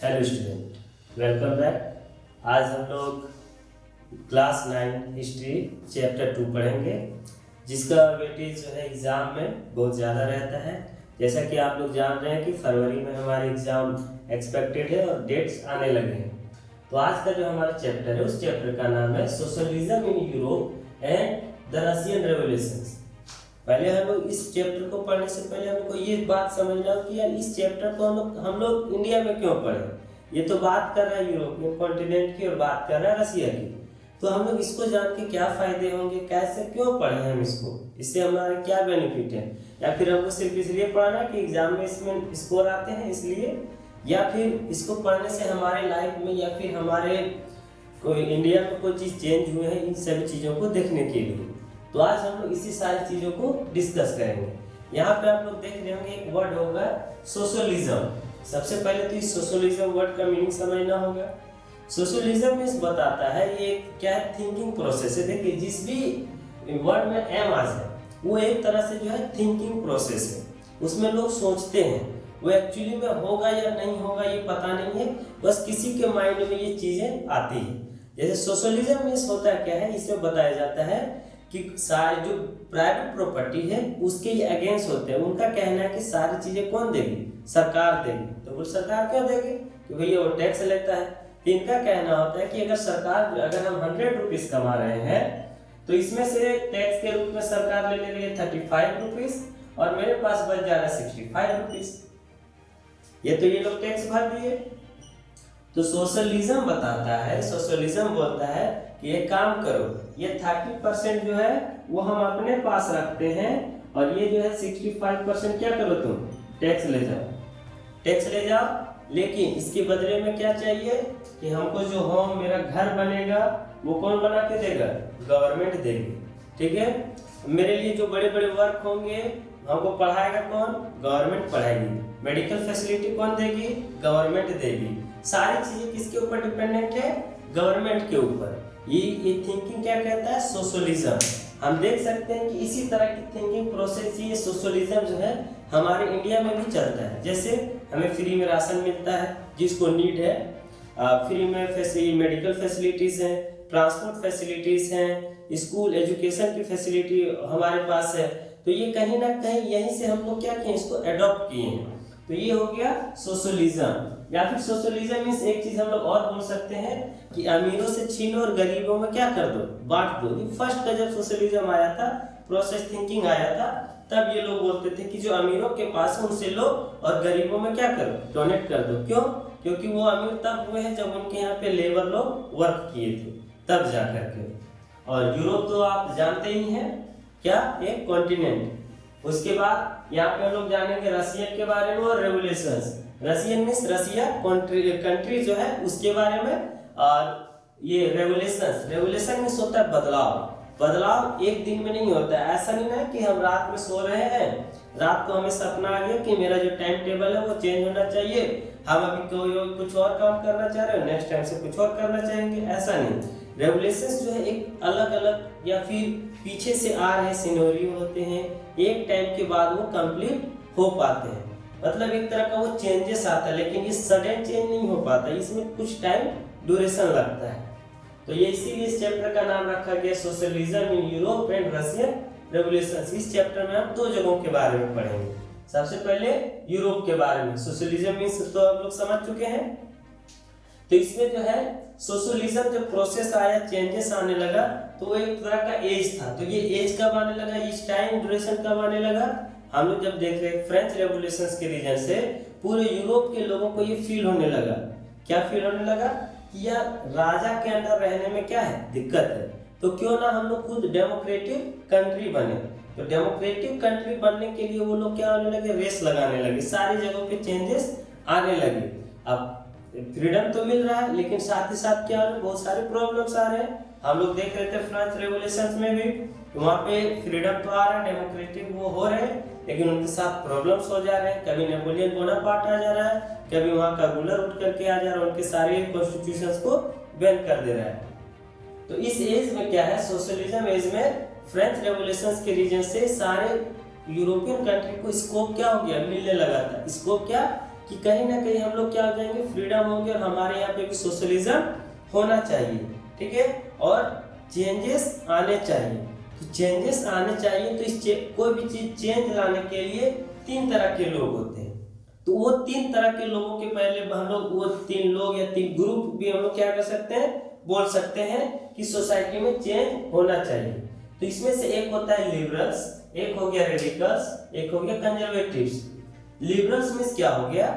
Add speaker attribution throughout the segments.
Speaker 1: Hello student, welcome back. आज हम लोग क्लास 9 हिस्ट्री चैप्टर 2 पढ़ेंगे, जिसका वेटेज जो है एग्ज़ाम में बहुत ज़्यादा रहता है। जैसा कि आप लोग जान रहे हैं कि फरवरी में हमारे एग्ज़ाम एक्सपेक्टेड है और डेट्स आने लगे हैं। तो आज का जो हमारा चैप्टर है, उस चैप्टर का नाम है socialism in Europe and the Russian revolutions. पहले हम लोग इस चैप्टर को पढ़ने से पहले हमको ये बात समझना कि यार इस चैप्टर को हम लोग इंडिया में क्यों पढ़े। ये तो बात कर रहा है यूरोपियन कॉन्टिनेंट की और बात कर रहा है रसिया की। तो हम लोग इसको जान के क्या फायदे होंगे, कैसे क्यों पढ़े हम इसको, इससे हमारा क्या बेनिफिट है, या फिर हमको सिर्फ इसलिए पढ़ना है कि एग्जाम में इसमें स्कोर आते हैं इसलिए, या फिर इसको पढ़ने से हमारे लाइफ में या फिर हमारे कोई इंडिया में कोई चीज़ चेंज हुए हैं, इन सभी चीज़ों को देखने के लिए। तो आज हम लोग इसी सारी चीज़ों को डिस्कस करेंगे। यहाँ पे आप लोग देख रहे होंगे एक वर्ड होगा सोशलिज्म। सबसे पहले तो इस सोशलिज्म वर्ड का मीनिंग समझना होगा। सोशलिज्म मीन्स बताता है ये क्या है, थिंकिंग प्रोसेस है। देखिए जिस भी वर्ड में एम आ जाए वो एक तरह से जो है थिंकिंग प्रोसेस है। उसमें लोग सोचते हैं, वो एक्चुअली में होगा या नहीं होगा ये पता नहीं है, बस किसी के माइंड में ये चीज़ें आती है। जैसे सोशलिज्म मीन्स होता क्या है, इसमें बताया जाता है कि सारी जो प्राइवेट प्रॉपर्टी है उसके ये अगेंस्ट होते हैं। उनका कहना है कि सारी चीजें कौन देगी, सरकार देगी। तो बोल सरकार क्यों देगी, कि भैया वो टैक्स लेता है। इनका कहना होता है कि अगर हम 100 रुपीज कमा रहे हैं तो इसमें से टैक्स के रूप में सरकार ले रही है 35 रुपीज और मेरे पास बच जा रहा है 65 रुपीज। ये तो ये लोग टैक्स भर दिए। तो सोशलिज्म बताता है, सोशलिज्म बोलता है कि ये काम करो, ये 30% जो है वो हम अपने पास रखते हैं और ये जो है 65% क्या करो, तुम टैक्स ले जाओ। लेकिन इसके बदले में क्या चाहिए कि हमको जो होम मेरा घर बनेगा वो कौन बना के देगा, गवर्नमेंट देगी। ठीक है, मेरे लिए जो बड़े बड़े वर्क होंगे हमको पढ़ाएगा कौन, गवर्नमेंट पढ़ाएगी। मेडिकल फैसिलिटी कौन देगी, गवर्नमेंट देगी। सारी चीजें किसके ऊपर डिपेंडेंट है, गवर्नमेंट के ऊपर। ये थिंकिंग क्या कहता है, सोशलिज्म। हम देख सकते हैं कि इसी तरह की थिंकिंग प्रोसेस ये सोशलिज्म जो है हमारे इंडिया में भी चलता है। जैसे हमें फ्री में राशन मिलता है जिसको नीड है, फ्री में मेडिकल फैसिलिटीज हैं, ट्रांसपोर्ट फैसिलिटीज हैं, स्कूल एजुकेशन की फैसिलिटी हमारे पास है। तो ये कहीं ना कहीं यहीं से हम लोग क्या किए, इसको अडॉप्ट किए हैं। तो ये हो गया सोशलिज्म। या फिर सोशलिज्म मीन्स एक चीज हम लोग और बोल सकते हैं कि अमीरों से छीनो और गरीबों में क्या कर दो, बांट दो। ये फर्स्ट का जब सोशलिज्म आया था, प्रोसेस थिंकिंग आया था, तब ये लोग बोलते थे कि जो अमीरों के पास है उनसे लो और गरीबों में क्या करो, डोनेट कर दो। क्यों, क्योंकि वो अमीर तब हुए हैं जब उनके यहाँ पे लेबर लोग वर्क किए थे, तब जा करके। और यूरोप तो आप जानते ही हैं क्या, एक कॉन्टिनेंट। उसके बाद यहाँ पे हम लोग जानेंगे रशियन के बारे में और रेवोल्यूशंस। रशियन मीन्स रसिया कंट्री जो है उसके बारे में। और ये रेवोल्यूशन मीन्स होता है बदलाव एक दिन में नहीं होता है। ऐसा नहीं है कि हम रात में सो रहे हैं, रात को हमें सपना आ गया कि मेरा जो टाइम टेबल है वो चेंज होना चाहिए, हम अभी कुछ और काम करना चाह रहे हैं, नेक्स्ट टाइम से कुछ और करना चाहेंगे, ऐसा नहीं। रेवोल्यूशंस जो है एक अलग अलग या फिर पीछे से आ रहे सिनेरियो होते हैं, एक टाइम के बाद वो कंप्लीट हो पाते हैं। मतलब एक तरह का वो चेंजेस आता है, लेकिन ये सडन चेंज नहीं हो पाता, इसमें कुछ टाइम ड्यूरेशन लगता है। तो ये इसीलिए इस चैप्टर का नाम रखा गया socialism in Europe and Russian revolutions. इस चैप्टर में हम दो जगहों के बारे में पढ़ेंगे। सबसे पहले यूरोप के बारे में। सोशलिज्म मीन्स तो हम लोग समझ चुके हैं। तो इसमें जो है सोशलिज्म जब प्रोसेस आया, चेंजेस आने लगा, तो वो एक तरह का एज था। तो ये एज कब आने लगा, इस टाइम ड्यूरेशन कब आने लगा, हम लोग जब देख रहे हैं फ्रेंच रेवोल्यूशंस के रीजन से पूरे यूरोप के लोगों को ये फील होने लगा। क्या फील होने लगा कि यार राजा के अंदर रहने में क्या है, दिक्कत है। तो क्यों ना हम लोग खुद डेमोक्रेटिक कंट्री बने। तो डेमोक्रेटिक कंट्री बनने के लिए वो लोग क्या होने लगे, रेस लगाने लगे, सारी जगहों पे चेंजेस आने लगे। अब फ्रीडम तो मिल रहा है, लेकिन साथ ही साथ क्या हो रहा है, बहुत सारे प्रॉब्लम्स आ रहे हैं। हम लोग देख रहे थे फ्रेंच रेवोल्यूशंस में भी, वहाँ पे फ्रीडम तो आ रहा है, डेमोक्रेटिक वो हो रहे हैं, लेकिन उनके साथ प्रॉब्लम्स हो जा रहे हैं। कभी नेपोलियन बोनापार्ट आ जा रहा है, कभी वहाँ का रूलर उठ करके आ जा रहा है, उनके सारे कॉन्स्टिट्यूशंस को बैन कर दे रहा है। तो इस एज में क्या है, सोशलिज्म एज में फ्रेंच रेवोल्यूशंस के रीजन से सारे यूरोपियन कंट्री को स्कोप क्या हो गया, मिलने लगा था। स्कोप क्या कि कहीं ना कहीं हम लोग क्या हो जाएंगे, फ्रीडम होंगे और हमारे यहाँ पे भी सोशलिज्म होना चाहिए, ठीक है। और चेंजेस आने चाहिए, तो चेंजेस आने चाहिए, तो इस कोई भी चीज चेंज लाने के लिए 3 तरह के लोग होते हैं। तो वो 3 तरह के लोगों के पहले हम लोग वो 3 लोग या 3 ग्रुप भी हम लोग क्या कर सकते हैं, बोल सकते हैं कि सोसाइटी में चेंज होना चाहिए। तो इसमें से एक होता है लिबरल्स, एक हो गया रेडिकल्स, एक हो गया कंजर्वेटिव्स। लिबरल्स मींस क्या हो गया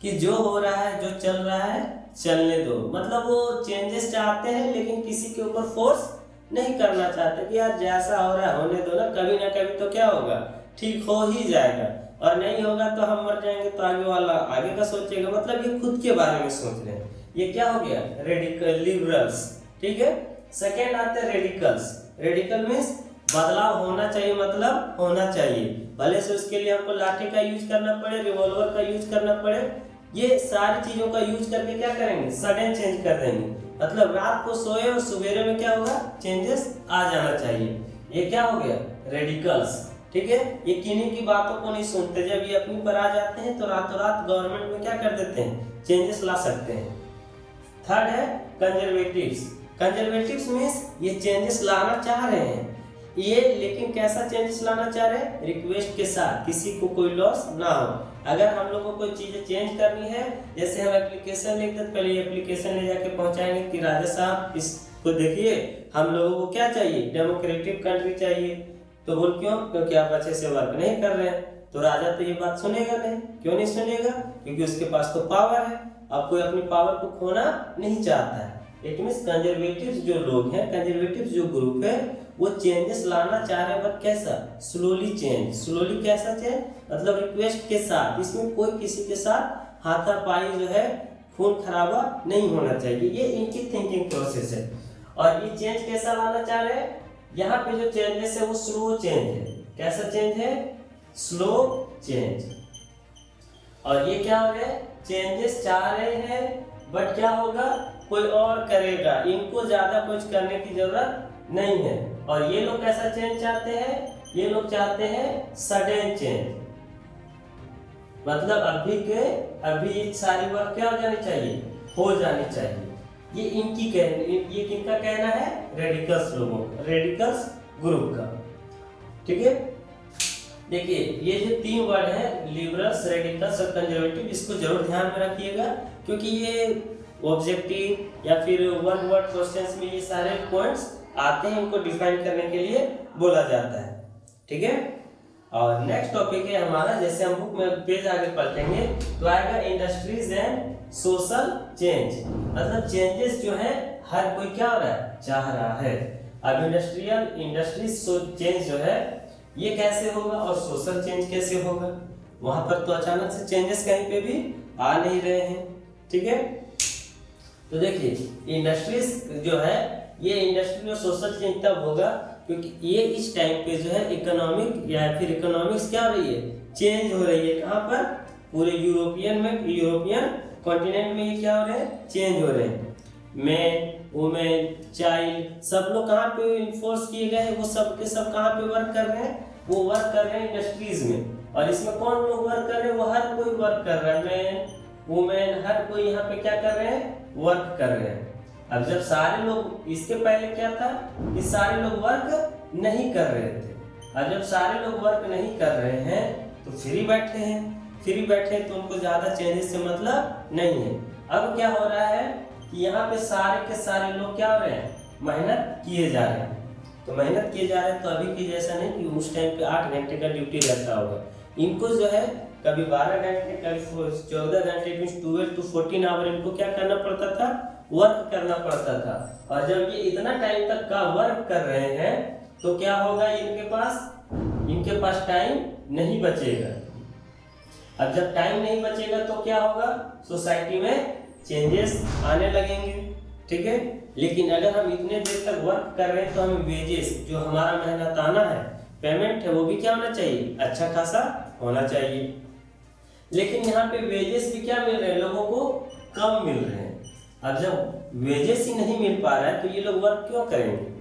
Speaker 1: कि जो हो रहा है, जो चल रहा है चलने दो, मतलब वो चेंजेस चाहते हैं लेकिन किसी के ऊपर फोर्स नहीं करना चाहते कि यार जैसा हो रहा है होने दो ना कभी तो क्या होगा, ठीक हो ही जाएगा, और नहीं होगा तो हम मर जाएंगे, तो आगे वाला आगे का सोचेगा, मतलब ये खुद के बारे में सोच रहे हैं। ये क्या हो गया, रेडिकल लिबरल्स, ठीक है। सेकेंड आते हैं रेडिकल्स। रेडिकल मीन्स बदलाव होना चाहिए, मतलब होना चाहिए, भले से उसके लिए हमको लाठी का यूज करना पड़े, रिवॉल्वर का यूज करना पड़े, ये सारी चीजों का यूज करके क्या करेंगे, सडन चेंज कर देंगे। मतलब रात को सोए और सवेरे में क्या होगा, चेंजेस आ जाना चाहिए। ये क्या हो गया, रेडिकल्स, ठीक है। ये किन्हीं की बातों को नहीं सुनते, जब ये अपनी पर आ जाते हैं तो रातों रात गवर्नमेंट में क्या कर देते हैं, चेंजेस ला सकते हैं। थर्ड है कंजर्वेटिव्स। कंजर्वेटिव्स मींस ये चेंजेस लाना चाह रहे हैं, ये लेकिन कैसा चेंजेस लाना चाह रहे हैं, रिक्वेस्ट के साथ, किसी को कोई लॉस ना हो। अगर हम लोगों को कोई चीजें चेंज करनी है, जैसे हम एप्लीकेशन लिख देते, पहले एप्लीकेशन ले जाके पहुंचाएंगे कि राजा साहब इसको देखिए, हम लोगों को क्या चाहिए, डेमोक्रेटिक कंट्री चाहिए। तो बोल क्यों, क्योंकि आप अच्छे से वर्क नहीं कर रहे हैं। तो राजा तो ये बात सुनेगा नहीं, क्यों नहीं सुनेगा, क्योंकि उसके पास तो पावर है, अब कोई अपनी पावर को खोना नहीं चाहता है। इट मींस कंजर्वेटिव्स जो लोग हैं, कंजर्वेटिव्स जो ग्रुप है, वो चेंजेस लाना चाह रहे हैं, बट कैसा, स्लोली चेंज। स्लोली कैसा चेंज, मतलब रिक्वेस्ट के साथ, इसमें कोई किसी के साथ हाथापाई जो है, खून खराबा नहीं होना चाहिए, ये इनकी थिंकिंग प्रोसेस है। और ये चेंज कैसा लाना चाह रहे हैं, यहाँ पे जो चेंजेस है वो स्लो चेंज है। कैसा चेंज है, स्लो चेंज। और ये क्या हो रहा है, चेंजेस चाह रहे हैं, बट क्या होगा, कोई और करेगा, इनको ज्यादा कुछ करने की जरूरत नहीं है। और ये लोग कैसा चेंज चाहते हैं, ये लोग चाहते हैं सडन चेंज, मतलब अभी सारी बात क्या हो जानी चाहिए, हो जानी चाहिए। ये इनकी ये किनका कहना है, रेडिकल्स लोगों का, रेडिकल्स ग्रुप का, ठीक है। देखिए ये जो 3 वर्ड है, लिबरल्स, रेडिकल्स और कंजर्वेटिव, इसको जरूर ध्यान में रखिएगा, क्योंकि ये ऑब्जेक्टिव या फिर 1 वर्ड क्वेश्चंस में ये सारे पॉइंट्स आते हैं, इनको डिफाइन करने के लिए बोला जाता है, ठीक है। और नेक्स्ट टॉपिक है हमारा, जैसे हम बुक में पेज आगे पलटेंगे तो आएगा इंडस्ट्रीज एंड सोशल चेंज, मतलब चेंजेस जो है हर कोई क्या हो रहा है, चाह रहा है। अब इंडस्ट्रीज चेंज जो है ये कैसे होगा और सोशल चेंज कैसे होगा, वहां पर तो अचानक से चेंजेस कहीं पे भी आ नहीं रहे हैं, ठीक है। तो देखिए इंडस्ट्रीज जो है, ये इंडस्ट्री और सोशल चेंज तब होगा क्योंकि ये इस टाइम पे जो है इकोनॉमिक या फिर इकोनॉमिक्स क्या हो रही है, चेंज हो रही है। कहाँ पर, पूरे यूरोपियन कॉन्टिनेंट में ये क्या हो रहे हैं, चेंज हो रहे हैं। मैन, वुमेन, चाइल्ड, सब लोग कहाँ पे इन्फोर्स किए गए हैं, वो सब के सब कहाँ पे वर्क कर रहे हैं, वो वर्क कर रहे हैं इंडस्ट्रीज में। और इसमें कौन लोग वर्क कर रहे हैं, वो हर कोई वर्क कर रहा है, मैन, वुमेन, हर कोई यहाँ पे क्या कर रहे हैं, वर्क कर रहे हैं। अब जब सारे लोग, इसके पहले क्या था कि सारे लोग वर्क नहीं कर रहे थे, और जब सारे लोग वर्क नहीं कर रहे हैं तो फ्री बैठे तो उनको ज्यादा चेंजेस से मतलब नहीं है। अब क्या हो रहा है कि यहाँ पे सारे के सारे लोग क्या हो रहे हैं, मेहनत किए जा रहे हैं। तो मेहनत किए जा रहे हैं, तो अभी की जैसा नहीं कि उस टाइम पे 8 घंटे का ड्यूटी रहता होगा, इनको जो है कभी 12 घंटे, कभी 14 घंटे, 12 to 14 आवर इनको क्या करना पड़ता था, वर्क करना पड़ता था। और जब ये इतना टाइम तक का वर्क कर रहे हैं तो क्या होगा, इनके पास टाइम नहीं बचेगा। अब जब टाइम नहीं बचेगा तो क्या होगा, सोसाइटी में चेंजेस आने लगेंगे, ठीक है। लेकिन अगर हम इतने देर तक वर्क कर रहे हैं तो हमें वेजेस, जो हमारा मेहनताना है, पेमेंट है, वो भी क्या होना चाहिए, अच्छा खासा होना चाहिए। लेकिन यहाँ पे वेजेस भी क्या मिल रहे हैं, लोगों को कम मिल रहे हैं। अब जब वेजेस ही नहीं मिल पा रहा है तो ये लोग वर्क क्यों करेंगे।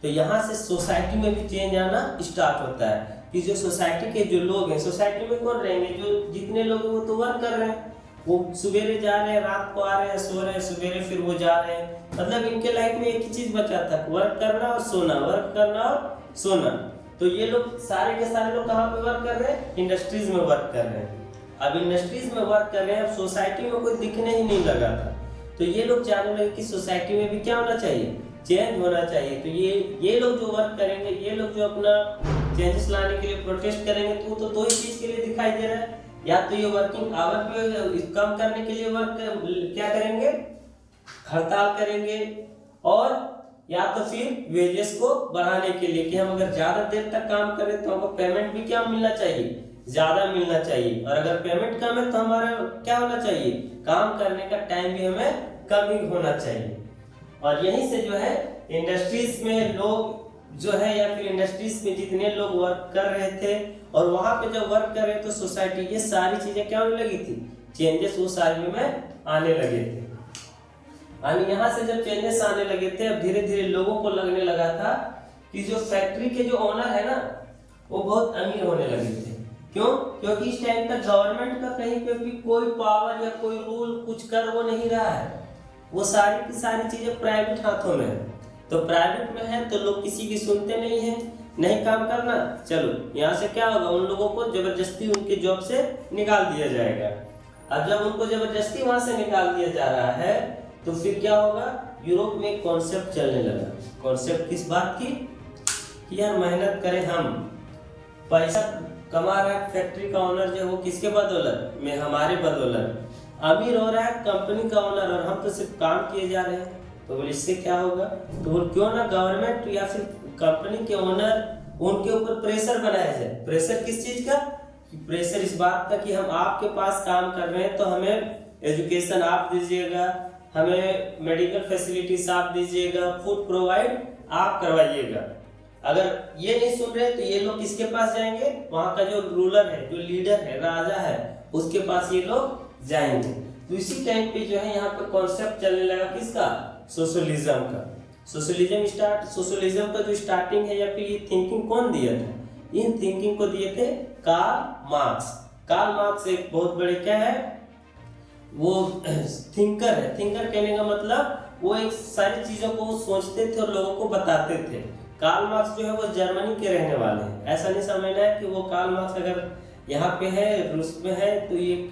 Speaker 1: तो यहाँ से सोसाइटी में भी चेंज आना स्टार्ट होता है। कि जो सोसाइटी के जो लोग हैं, सोसाइटी में कौन रहेंगे, जो जितने लोग हैं वो तो वर्क कर रहे हैं, वो सवेरे जा रहे हैं, रात को आ रहे हैं, सो रहे हैं, सवेरे फिर वो जा रहे हैं। मतलब इनके लाइफ में एक ही चीज बचा था, वर्क करना और सोना, वर्क करना और सोना। तो ये लोग सारे के सारे लोग कहाँ पे वर्क कर रहे हैं, इंडस्ट्रीज में वर्क कर रहे हैं। अब इंडस्ट्रीज में वर्क कर रहे हैं, अब सोसाइटी में कोई दिखने ही नहीं लगा था। तो ये लोग जानने लगे कि सोसाइटी में भी क्या होना चाहिए, चेंज होना चाहिए। तो ये लोग जो वर्क करेंगे, ये लोग जो अपना चेंजेस लाने के लिए प्रोटेस्ट करेंगे, तो वो तो दो ही चीज के लिए दिखाई दे रहा है, या तो ये वर्किंग आवर पे कम करने के लिए क्या करेंगे, हड़ताल करेंगे, और या तो फिर वेजेस को बढ़ाने के लिए कि हम अगर ज्यादा देर तक काम करें तो हमको पेमेंट भी क्या मिलना चाहिए, ज्यादा मिलना चाहिए, और अगर पेमेंट कम है तो हमारा क्या होना चाहिए, काम करने का टाइम भी हमें कम ही होना चाहिए। और यहीं से जो है इंडस्ट्रीज में लोग जो है, या फिर इंडस्ट्रीज में जितने लोग वर्क कर रहे थे और वहां पे जब वर्क कर रहे थे सोसाइटी, ये सारी चीजें क्या होने लगी थी, चेंजेस वो सारी में आने लगे थे। और यहाँ से जब चेंजेस आने लगे थे, अब धीरे धीरे लोगों को लगने लगा था कि जो फैक्ट्री के जो ओनर है ना, वो बहुत अमीर होने लगे थे। क्यों? क्योंकि इस टाइम तक गवर्नमेंट का कहीं पे भी कोई पावर या कोई रूल कुछ कर वो नहीं रहा है, वो सारी की सारी चीजें प्राइवेट हाथों में है। तो प्राइवेट में है तो लोग किसी की सुनते नहीं है, नहीं काम करना, चलो यहाँ से क्या होगा, उन लोगों को जबरदस्ती उनके जॉब से निकाल दिया जाएगा। अब जब उनको जबरदस्ती वहां से निकाल दिया जा रहा है, तो फिर क्या होगा, यूरोप में एक कॉन्सेप्ट चलने लगा। कॉन्सेप्ट किस बात की, कि यार मेहनत करें, हम पैसा कमा रहा है फैक्ट्री का ओनर जो है वो किसके बदौलत में, हमारे बदौलत अमीर हो रहा है कंपनी का ओनर, और हम तो सिर्फ काम किए जा रहे हैं। तो बोले इससे क्या होगा, तो बोले क्यों ना गवर्नमेंट या फिर कंपनी के ओनर उनके ऊपर प्रेशर बनाया जाए। प्रेशर किस चीज का, प्रेशर इस बात का कि हम आपके पास काम कर रहे हैं तो हमें एजुकेशन आप दीजिएगा, हमें मेडिकल फैसिलिटीज आप दीजिएगा, फूड प्रोवाइड आप करवाइएगा। अगर ये नहीं सुन रहे तो ये लोग किसके पास जाएंगे, वहां का जो रूलर है, जो लीडर है, राजा है, उसके पास ये लोग जाएंगे। तो इसी टाइम पे जो है यहाँ पे कॉन्सेप्ट चलने लगा किसका, सोशलिज्म का। सोशलिज्म का जो स्टार्टिंग है या फिर ये थिंकिंग कौन दिया था, इन थिंकिंग को दिए थे कार्ल मार्क्स। कार्ल मार्क्स एक बहुत बड़े क्या है, वो थिंकर है। थिंकर कहने का मतलब वो एक सारी चीजों को वो सोचते थे और लोगों को बताते थे। कार्ल मार्क्स जो है वो जर्मनी के रहने वाले हैं। ऐसा नहीं समझना है कि वो कार्ल मार्क्स अगर यहाँ पे है, रूस में है, तो ये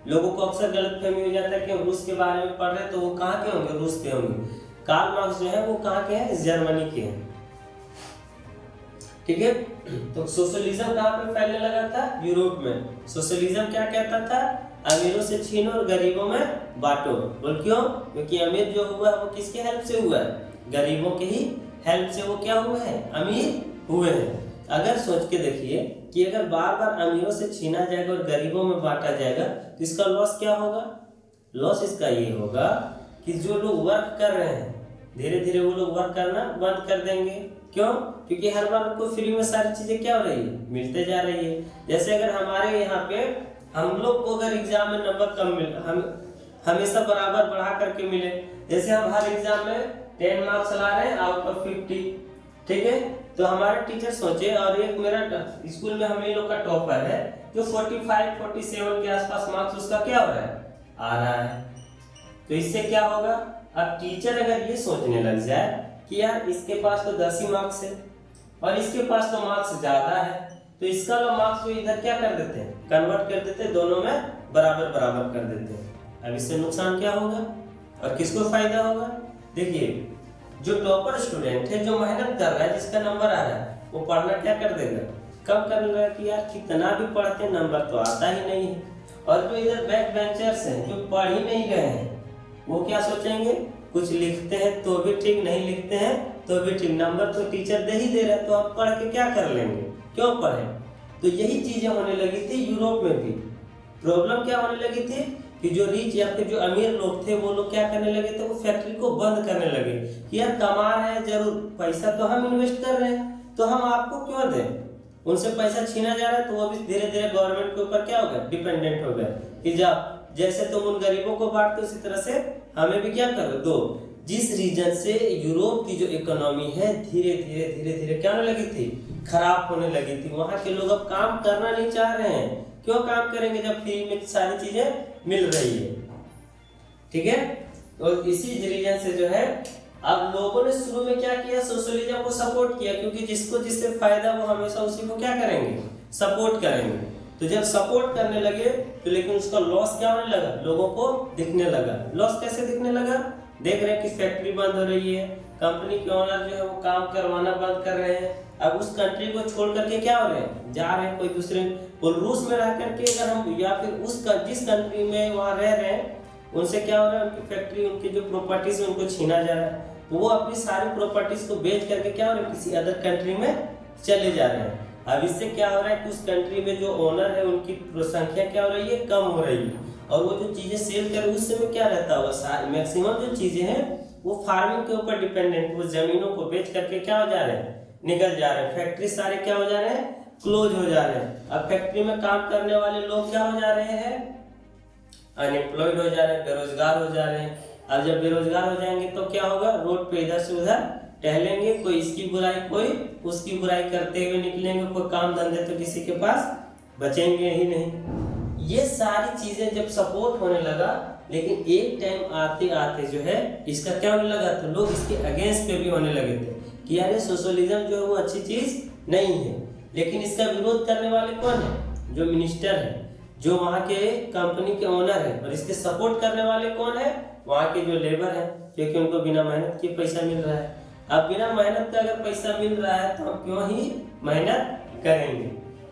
Speaker 1: लोगों को अक्सर गलतफहमी हो जाता है कि रूस के बारे में पढ़ रहे हैं तो वो कहाँ के होंगे, रूस के होंगे। कार्ल मार्क्स जो है वो कहाँ के हैं, जर्मनी के हैं। ठीक है, तो सोशलिज्म कहाँ पे फैलने लगा था, यूरोप में। सोशलिज्म क्या कहता था, अमीरों से छीनो और गरीबों में बांटो। बोल क्यों, क्योंकि अमीर जो हुआ वो किसके हेल्प से हुआ है, गरीबों के ही हेल्प से वो क्या हुए हैं, अमीर हुए हैं। अगर सोच के देखिए कि अगर बार बार अमीरों से छीना जाएगा और गरीबों में बांटा जाएगा तो इसका लॉस क्या होगा, लॉस इसका ये होगा कि जो लोग वर्क कर रहे हैं धीरे धीरे वो लोग वर्क करना बंद कर देंगे। क्यों, क्योंकि हर बार उनको फ्री में सारी चीजें क्या हो रही है, मिलते जा रही है। जैसे अगर हमारे यहाँ पे हम लोग को अगर एग्जाम में नंबर कम मिले, हम हमेशा बराबर बढ़ा करके मिले, जैसे हम हर एग्जाम में 10 मार्क्स ला रहे हैं आउट ऑफ 50, ठीक है, तो हमारे टीचर सोचे, और एक मेरा स्कूल में हम लोग का टॉपर है जो 45-47 के आसपास मार्क्स उसका क्या हो रहा है, आ रहा है। तो इससे क्या होगा, अब टीचर अगर ये सोचने लग जाए कि यार इसके पास तो 10 ही मार्क्स है और इसके पास तो मार्क्स ज्यादा है, तो इसका वाला मार्क्स जो इधर क्या कर देते हैं, कन्वर्ट कर देते हैं, दोनों में बराबर बराबर कर देते हैं। अब इससे नुकसान क्या होगा और किसको फायदा होगा। देखिए, जो टॉपर स्टूडेंट है, जो मेहनत कर रहा है, जिसका नंबर आ रहा है, वो पढ़ना क्या कर देगा, कम कर लेगा कि यार कितना भी पढ़ते नंबर तो आता ही नहीं है। और जो इधर बैक बेंचर्स हैं, जो पढ़ ही नहीं रहे हैं, वो क्या सोचेंगे, कुछ लिखते हैं तो भी ठीक, नहीं लिखते हैं तो भी ठीक, नंबर तो टीचर दे ही दे रहा है, तो आप पढ़ के क्या कर लेंगे, क्यों पढ़े। तो यही चीजें होने लगी थी यूरोप में भी। प्रॉब्लम क्या होने लगी थी कि जो रिच या फिर जो अमीर लोग थे वो लोग क्या करने लगे थे, वो फैक्ट्री को बंद करने लगे कि यार कमा रहे हैं जरूर, पैसा तो हम इन्वेस्ट कर रहे हैं, तो हम आपको क्यों दें। उनसे पैसा छीना जा रहा है तो वो भी धीरे धीरे गवर्नमेंट के ऊपर क्या हो गया, डिपेंडेंट हो गया कि जैसे तुम उन गरीबों को बांटते उसी तरह से हमें भी क्या करो, दो। जिस रीजन से यूरोप की जो इकोनॉमी है धीरे धीरे क्या होने लगी थी, खराब होने लगी थी। वहाँ के लोग अब काम करना नहीं चाह रहे हैं। क्यों काम करेंगे जब फ्री में सारी चीजें मिल रही है, ठीक है। तो इसी रीजन से जो है अब लोगों ने शुरू में क्या किया, सोशलिज्म को सपोर्ट किया, क्योंकि जिसको जिससे फायदा वो हमेशा उसी को क्या करेंगे, सपोर्ट करेंगे। तो जब सपोर्ट करने लगे तो लेकिन उसका लॉस क्या होने लगा, लोगों को दिखने लगा। लॉस कैसे दिखने लगा, देख रहे हैं कि फैक्ट्री बंद हो रही है, कंपनी के ओनर जो है वो काम करवाना बंद कर रहे हैं। अब उस कंट्री को छोड़ करके क्या हो रहे हैं, जा रहे हैं कोई दूसरे। और रूस में रह करके अगर हम या फिर जिस कंट्री में वहाँ रह रहे हैं उनसे क्या हो रहा है, उनकी फैक्ट्री, उनकी जो प्रॉपर्टीज है उनको छीना जा रहा है। तो वो अपनी सारी प्रॉपर्टीज को बेच करके क्या हो रहा है, किसी अदर कंट्री में चले जा रहे हैं। अब इससे क्या हो रहा है कि उस कंट्री में जो ओनर है उनकी संख्या क्या हो रही है, कम हो रही है। और वो जो चीजें सेल कर उस समय क्या रहता होगा, मैक्सिमम जो चीजें हैं वो फार्मिंग के ऊपर डिपेंडेंट, वो जमीनों को बेच करके क्या हो जा रहे हैं, निकल जा रहे हैं। फैक्ट्री सारे क्या हो जा रहे हैं, क्लोज हो जा रहे हैं। अब फैक्ट्री में काम करने वाले लोग क्या हो जा रहे हैं, अनएम्प्लॉयड हो जा रहे हैं, बेरोजगार हो जा रहे हैं। अब जब बेरोजगार हो जाएंगे तो क्या होगा, रोड पे इधर से उधर टहलेंगे, कोई इसकी बुराई कोई उसकी बुराई करते हुए निकलेंगे, कोई काम धंधे तो किसी के पास बचेंगे ही नहीं। ये सारी चीजें जब सपोर्ट होने लगा, लेकिन एक टाइम आते आते जो है इसका क्या होने लगा, तो लोग इसके अगेंस्ट पे भी होने लगे थे कि यार ये सोशलिज्म जो है वो अच्छी चीज नहीं है। लेकिन इसका विरोध करने वाले कौन है, जो मिनिस्टर है, जो वहाँ के कंपनी के ओनर है। और इसके सपोर्ट करने वाले कौन है, वहाँ के जो लेबर है, क्योंकि उनको बिना मेहनत के पैसा मिल रहा है। अब बिना मेहनत का अगर पैसा मिल रहा है तो हम क्यों ही मेहनत करेंगे।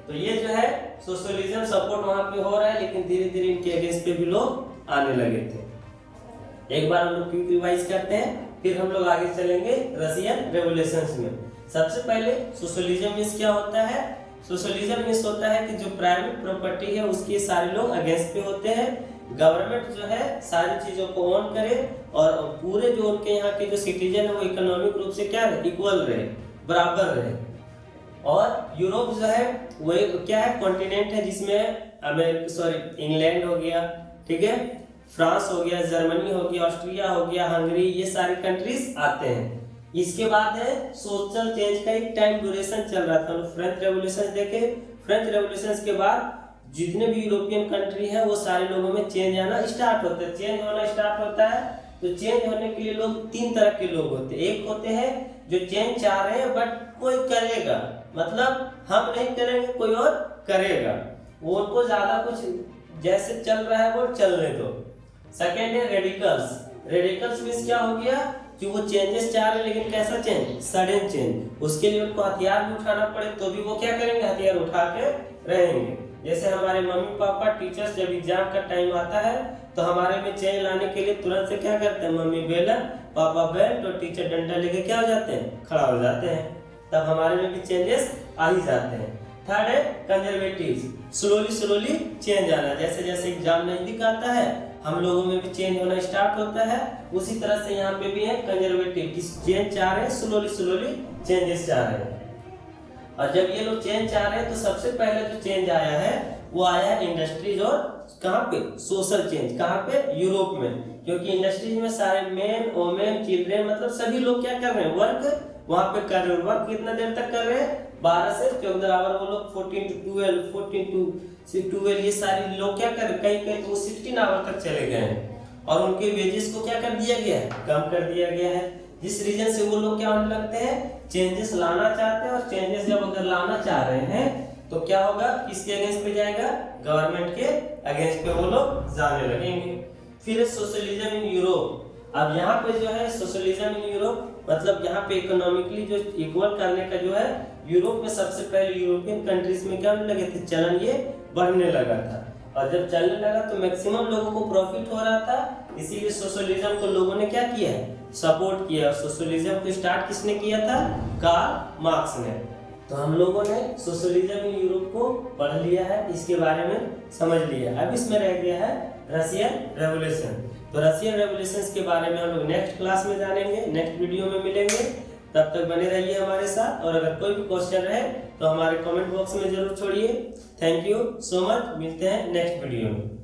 Speaker 1: तो ये जो है सोशलिज्म सपोर्ट वहाँ पे हो रहा है, लेकिन धीरे धीरे इनके अगेंस्ट पे भी लोग आने लगे थे। एक बार हम लोग क्विक रिवाइज करते हैं, फिर हम लोग आगे चलेंगे रशियन रेवोल्यूशंस में। सबसे पहले सोशलिज्म मीन्स क्या होता है, सोशलिज्म मीन्स होता है कि जो प्राइवेट प्रॉपर्टी है उसके सारे लोग अगेंस्ट पे होते हैं। गवर्नमेंट जो है सारी चीजों को ऑन करे और पूरे जो उनके यहाँ के जो सिटीजन है वो इकोनॉमिक रूप से क्या रहे, इक्वल रहे, बराबर रहे। और यूरोप जो है वो एक क्या है, कॉन्टिनेंट है जिसमें इंग्लैंड हो गया, ठीक है, फ्रांस हो गया, जर्मनी हो गया, ऑस्ट्रिया हो गया, हंगरी, ये सारी कंट्रीज आते हैं। इसके बाद है सोशल चेंज का एक टाइम ड्यूरेशन चल रहा था। फ्रेंच रेवोल्यूशन देखे, फ्रेंच रेवोल्यूशन के बाद जितने भी यूरोपियन कंट्री है वो सारे लोगों में चेंज आना स्टार्ट होता है, चेंज होना स्टार्ट होता है। तो चेंज होने के लिए लोग तीन तरह के लोग होते हैं। एक होते हैं जो चेंज चाह रहे हैं बट कोई करेगा, मतलब हम नहीं करेंगे कोई और करेगा, वो उनको ज्यादा कुछ जैसे चल रहा है वो चलने दो। सेकेंड है रेडिकल्स। रेडिकल्स मीन्स क्या हो गया कि वो चेंजेस चाह रहे हैं लेकिन कैसा चेंज, सडन चेंज। उसके लिए उनको हथियार भी उठाना पड़े तो भी वो क्या करेंगे, हथियार उठा के रहेंगे। जैसे हमारे मम्मी पापा टीचर्स जब एग्जाम का टाइम आता है तो हमारे में चेंज लाने के लिए तुरंत से क्या करते हैं, मम्मी बेलन, पापा बेल्ट और टीचर डंडा लेके क्या हो जाते हैं, खड़ा हो जाते हैं। तब हमारे में भी चेंजेस आ ही जाते हैं। थर्ड है कंजर्वेटिव, स्लोली चेंज आना। जैसे जैसे एग्जाम नजदीक आता है हम लोगों में भी चेंज होना स्टार्ट होता है, उसी तरह से यहाँ पे भी है कंजर्वेटिव, चेंज चाह रहे हैं, स्लोली चेंजेस चाह रहे हैं। और जब ये लोग चेंज चाह रहे हैं तो सबसे पहले जो चेंज आया है वो आया है इंडस्ट्रीज और कहाँ पे, सोशल चेंज। कहाँ पे, यूरोप में, क्योंकि इंडस्ट्रीज में सारे मेन वोमेन चिल्ड्रेन मतलब सभी लोग क्या कर रहे हैं, वर्क वहाँ पे कर रहे हैं। वर्क कितना देर तक कर रहे हैं, 12 से 14 आवर। वो लोग 14 to 12, 14 to 12 ये सारे लोग क्या कर रहे हैं, कहीं कहीं तो 16 आवर तक चले गए हैं। और उनके वेजेस को क्या कर दिया गया है, कम कर दिया गया है। जिस रीजन से वो लोग क्या होने लगते हैं, चेंजेस लाना चाहते हैं। और चेंजेस जब अगर लाना चाह रहे हैं तो क्या होगा, किसके अगेंस्ट पे जाएगा, गवर्नमेंट के अगेंस्ट पे वो लोग जाने लगेंगे। फिर सोशलिज्म इन यूरोप। अब यहाँ पे जो है सोशलिज्म इन यूरोप मतलब यहाँ पे इकोनॉमिकली जो इक्वल करने का जो है यूरोप में सबसे पहले यूरोपियन कंट्रीज में क्या होने लगे थे, चलन ये बढ़ने लगा था। और जब चलने लगा तो मैक्सिमम लोगों को प्रॉफिट हो रहा था, इसीलिए सोशलिज्म को लोगों ने क्या किया है, सपोर्ट किया। सोशलिज्म को स्टार्ट किसने किया था, कार्ल मार्क्स ने। तो हम लोगों ने सोशलिज्म इन यूरोप को पढ़ लिया है, इसके बारे में समझ लिया। अब इसमें रह गया है रशियन रेवोल्यूशन। तो रशियन रेवोल्यूशन के बारे में हम लोग नेक्स्ट क्लास में जानेंगे, नेक्स्ट वीडियो में मिलेंगे। तब तक बने रहिए हमारे साथ। और अगर कोई भी क्वेश्चन रहे तो हमारे कमेंट बॉक्स में जरूर छोड़िए। थैंक यू सो मच, मिलते हैं नेक्स्ट वीडियो में।